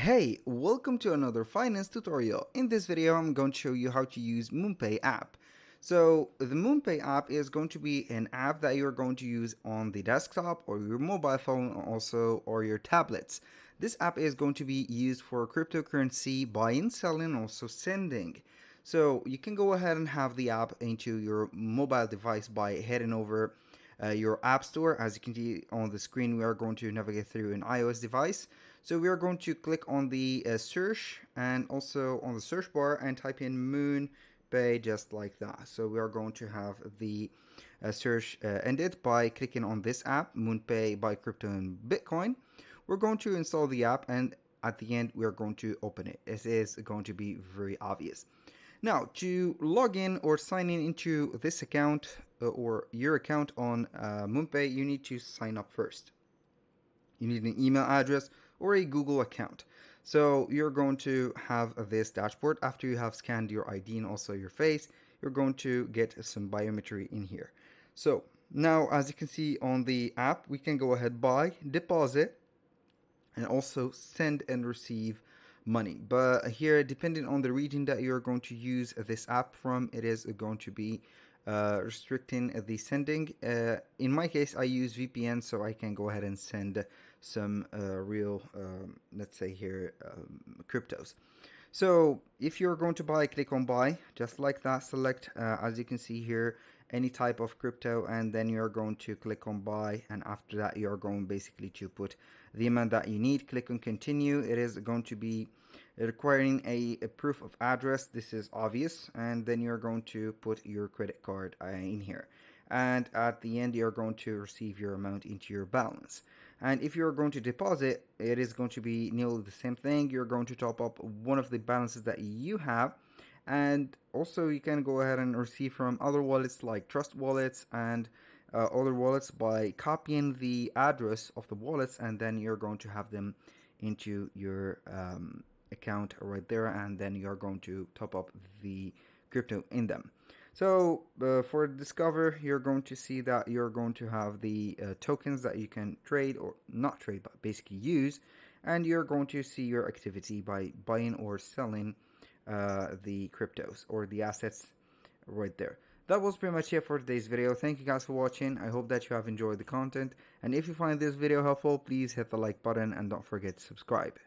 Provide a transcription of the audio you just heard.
Hey, welcome to another finance tutorial. In this video, I'm going to show you how to use MoonPay app. So the MoonPay app is going to be an app that you're going to use on the desktop or your mobile phone also or your tablets. This app is going to be used for cryptocurrency buying, selling, also sending. So you can go ahead and have the app into your mobile device by heading over your app store. As you can see on the screen, we are going to navigate through an iOS device. So we are going to click on the search and also on the search bar and type in MoonPay just like that. So we are going to have the search ended by clicking on this app, MoonPay by Crypto and Bitcoin. We're going to install the app and at the end we are going to open it. It is going to be very obvious. Now, to log in or sign in into this account or your account on MoonPay, you need to sign up first. You need an email address or a Google account. So you're going to have this dashboard. After you have scanned your ID and also your face, you're going to get some biometry in here. So now, as you can see on the app, we can go ahead, buy, deposit, and also send and receive money. But here, depending on the region that you're going to use this app from, it is going to be restricting the sending. In my case, I use VPN, so I can go ahead and send some real, let's say here, cryptos. So if you're going to buy, click on buy, just like that. Select, as you can see here, any type of crypto, and then you're going to click on buy, and after that you're going basically to put the amount that you need. Click on continue. It is going to be requiring a proof of address. This is obvious, and then you're going to put your credit card in here, and at the end you're going to receive your amount into your balance. And if you're going to deposit, it is going to be nearly the same thing. You're going to top up one of the balances that you have, and also you can go ahead and receive from other wallets like trust wallets and other wallets by copying the address of the wallets, and then you're going to have them into your account right there, and then you're going to top up the crypto in them. So for Discover, you're going to see that you're going to have the tokens that you can trade, or not trade, but basically use, and you're going to see your activity by buying or selling the cryptos or the assets right there. That was pretty much it for today's video. Thank you guys for watching. I hope that you have enjoyed the content, and if you find this video helpful, please hit the like button and don't forget to subscribe.